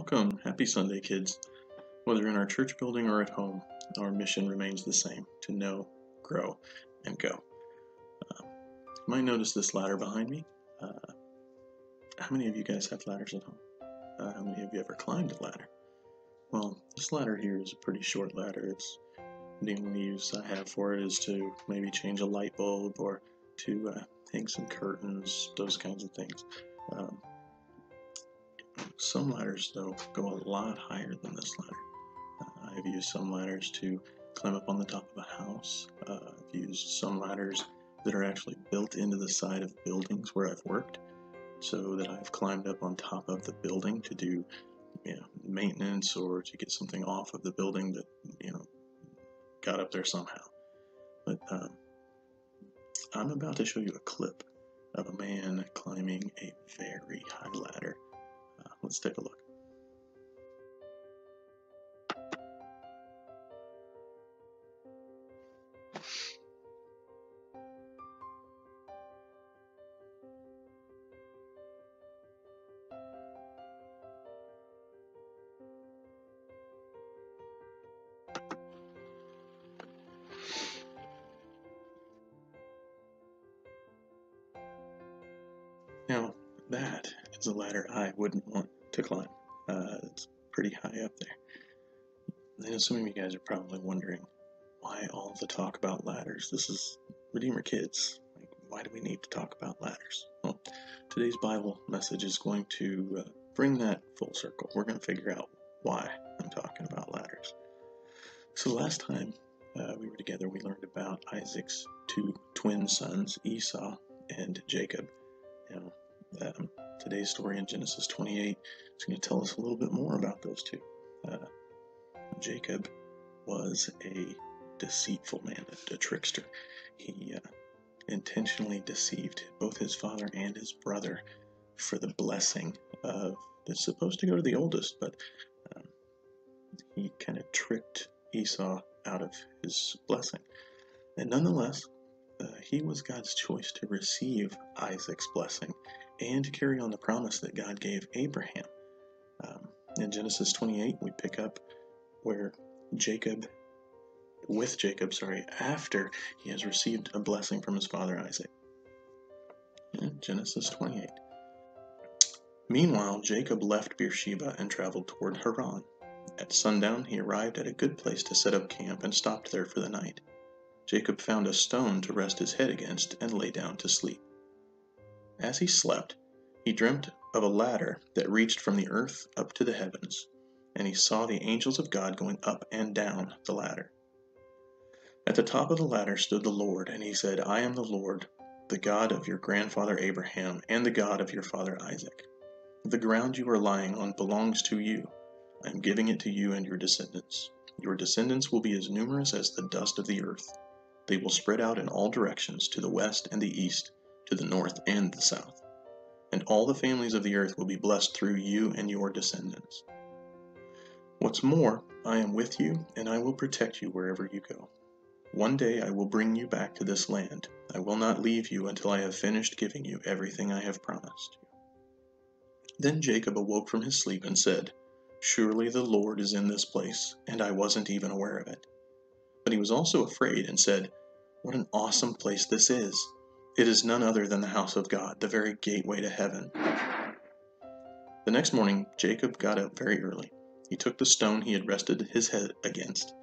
Welcome. Happy Sunday, kids. Whether in our church building or at home, our mission remains the same: to know, grow, and go. You might notice this ladder behind me. How many of you guys have ladders at home? How many of you ever climbed a ladder? Well, this ladder here is a pretty short ladder. The only use I have for it is to maybe change a light bulb or to hang some curtains, those kinds of things. Some ladders, though, go a lot higher than this ladder. I've used some ladders to climb up on the top of a house. I've used some ladders that are actually built into the side of buildings where I've worked, so that I've climbed up on top of the building to do maintenance or to get something off of the building that got up there somehow. But I'm about to show you a clip of a man climbing a very high ladder. Let's take a look. Now, that is a ladder I wouldn't want to climb. It's pretty high up there. I know some of you guys are probably wondering, why all the talk about ladders? This is Redeemer Kids. Why do we need to talk about ladders? Well, today's Bible message is going to bring that full circle. We're going to figure out why I'm talking about ladders. So last time we were together, we learned about Isaac's two twin sons, Esau and Jacob. Today's story in Genesis 28 is going to tell us a little bit more about those two. Jacob was a deceitful man, a trickster. He intentionally deceived both his father and his brother for the blessing that's supposed to go to the oldest, but he kind of tricked Esau out of his blessing. And nonetheless, he was God's choice to receive Isaac's blessing and to carry on the promise that God gave Abraham. In Genesis 28, we pick up where after he has received a blessing from his father Isaac. In Genesis 28. Meanwhile, Jacob left Beersheba and traveled toward Haran. At sundown, he arrived at a good place to set up camp and stopped there for the night. Jacob found a stone to rest his head against and lay down to sleep. As he slept, he dreamt of a ladder that reached from the earth up to the heavens, and he saw the angels of God going up and down the ladder. At the top of the ladder stood the Lord, and he said, "I am the Lord, the God of your grandfather Abraham, and the God of your father Isaac. The ground you are lying on belongs to you. I am giving it to you and your descendants. Your descendants will be as numerous as the dust of the earth. They will spread out in all directions, to the west and the east, to the north and the south. And all the families of the earth will be blessed through you and your descendants. What's more, I am with you, and I will protect you wherever you go. One day I will bring you back to this land. I will not leave you until I have finished giving you everything I have promised you." Then Jacob awoke from his sleep and said, "Surely the Lord is in this place, and I wasn't even aware of it." But he was also afraid and said, "What an awesome place this is! It is none other than the house of God, the very gateway to heaven." The next morning, Jacob got up very early. He took the stone he had rested his head against,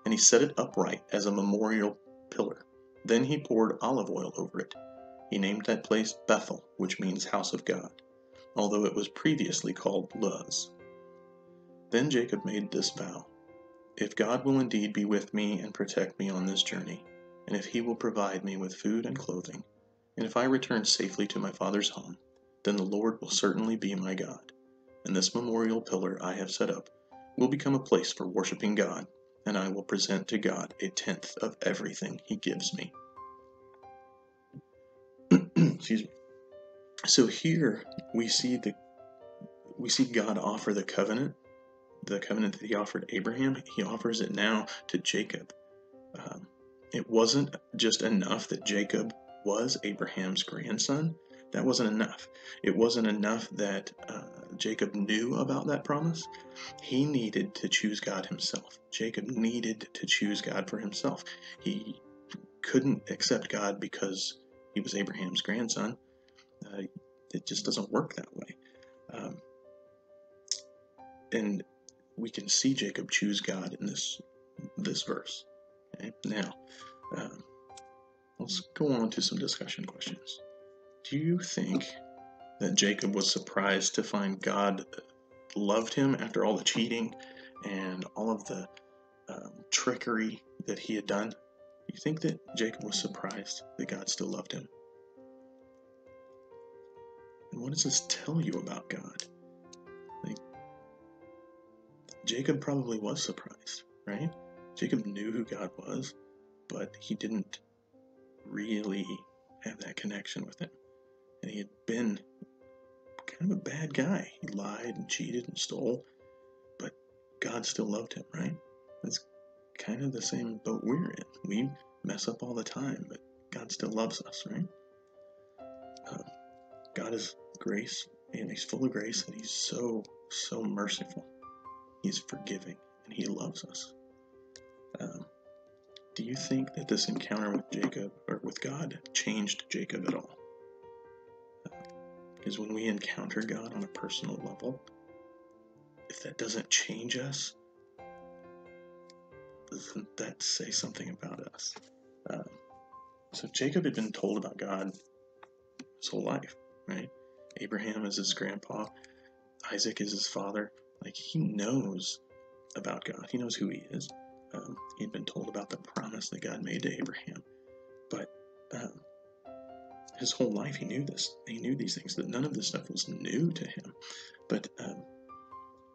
and he set it upright as a memorial pillar. Then he poured olive oil over it. He named that place Bethel, which means house of God, although it was previously called Luz. Then Jacob made this vow: "If God will indeed be with me and protect me on this journey, and if he will provide me with food and clothing, and if I return safely to my father's home, then the Lord will certainly be my God, and this memorial pillar I have set up will become a place for worshiping God, and I will present to God a tenth of everything he gives me." Excuse me. So here we see God offer the covenant that he offered Abraham. He offers it now to Jacob. It wasn't just enough that Jacob was Abraham's grandson. That wasn't enough. It wasn't enough that Jacob knew about that promise, he needed to choose God himself. Jacob needed to choose God for himself. He couldn't accept God because he was Abraham's grandson. It just doesn't work that way. And we can see Jacob choose God in this verse. Okay? Now, let's go on to some discussion questions. Do you think that Jacob was surprised to find God loved him after all the cheating and all of the trickery that he had done? Do you think that Jacob was surprised that God still loved him? And what does this tell you about God? Like, Jacob probably was surprised, right? Jacob knew who God was, but he didn't really have that connection with him. And he had been kind of a bad guy. He lied and cheated and stole, but God still loved him, right? That's kind of the same boat we're in. We mess up all the time, but God still loves us, right? God is grace, and he's full of grace, and he's so merciful. He's forgiving, and he loves us. Do you think that this encounter with Jacob, or with God, changed Jacob at all? Because when we encounter God on a personal level, if that doesn't change us, doesn't that say something about us? So Jacob had been told about God his whole life, right? Abraham is his grandpa, Isaac is his father. Like, he knows about God. He knows who he is. He'd been told about the promise that God made to Abraham. But his whole life he knew this. He knew these things, that none of this stuff was new to him. But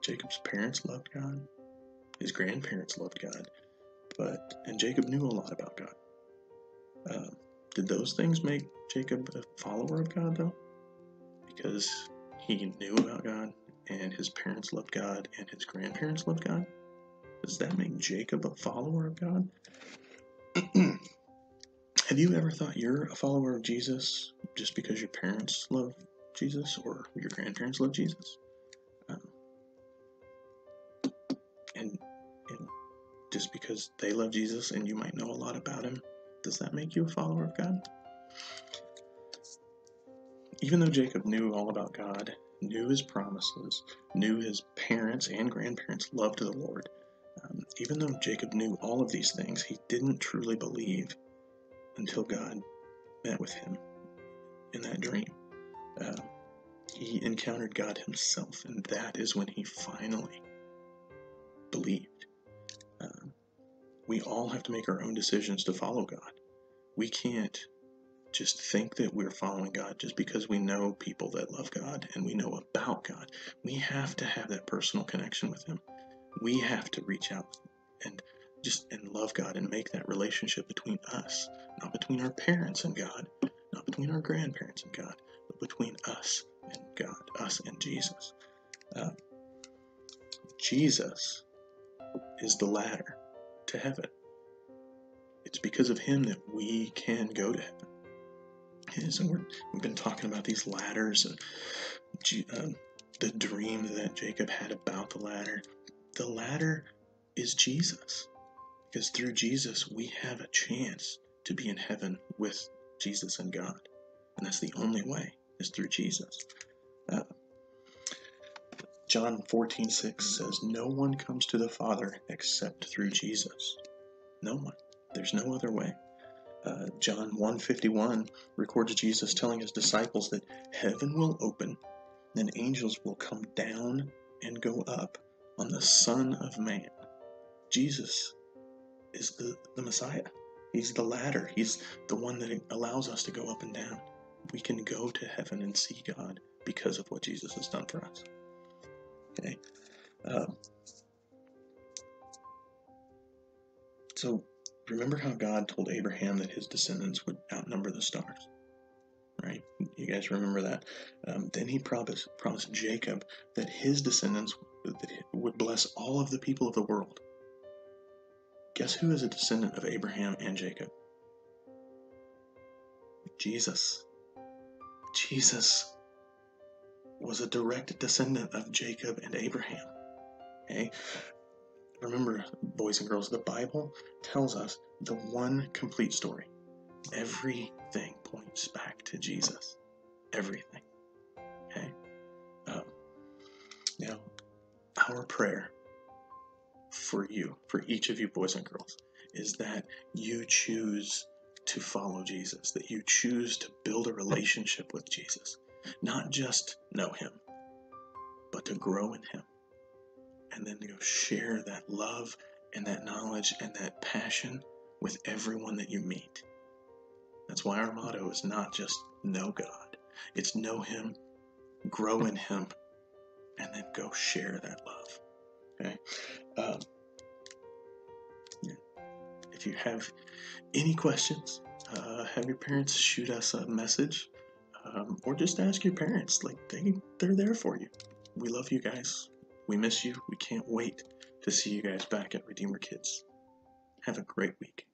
Jacob's parents loved God. His grandparents loved God. And Jacob knew a lot about God. Did those things make Jacob a follower of God, though? Because he knew about God, and his parents loved God, and his grandparents loved God? Does that make Jacob a follower of God? Have you ever thought you're a follower of Jesus just because your parents love Jesus or your grandparents love Jesus? And just because they love Jesus and you might know a lot about him, does that make you a follower of God? Even though Jacob knew all about God, knew his promises, knew his parents and grandparents loved the Lord, even though Jacob knew all of these things, he didn't truly believe until God met with him in that dream. He encountered God himself, and that is when he finally believed. We all have to make our own decisions to follow God. We can't just think that we're following God just because we know people that love God and we know about God. We have to have that personal connection with him. We have to reach out and love God and make that relationship between us, not between our parents and God, not between our grandparents and God, but between us and God, us and Jesus. Jesus is the ladder to heaven. It's because of him that we can go to heaven. And so we've been talking about these ladders and the dream that Jacob had about the ladder. The ladder is Jesus. Because through Jesus, we have a chance to be in heaven with Jesus and God. And that's the only way, is through Jesus. John 14:6 says, "No one comes to the Father except through Jesus." No one. There's no other way. John 1:51 records Jesus telling his disciples that heaven will open, and angels will come down and go up on the Son of Man. Jesus is the Messiah. He's the ladder. He's the one that allows us to go up and down. We can go to heaven and see God because of what Jesus has done for us. Okay. So remember how God told Abraham that his descendants would outnumber the stars, right? You guys remember that? Then he promised Jacob that his descendants would bless all of the people of the world. Guess who is a descendant of Abraham and Jacob? Jesus. Jesus was a direct descendant of Jacob and Abraham. Okay? Remember, boys and girls, the Bible tells us the one complete story. Everything points back to Jesus. Everything. Okay? Now, our prayer for you, for each of you boys and girls, is that you choose to follow Jesus, that you choose to build a relationship with Jesus. Not just know him, but to grow in him. And then to go share that love and that knowledge and that passion with everyone that you meet. That's why our motto is not just know God. It's know him, grow in him, and then go share that love. Okay? If you have any questions, have your parents shoot us a message, or just ask your parents. Like, they're there for you. We love you guys. We miss you. We can't wait to see you guys back at Redeemer Kids. Have a great week.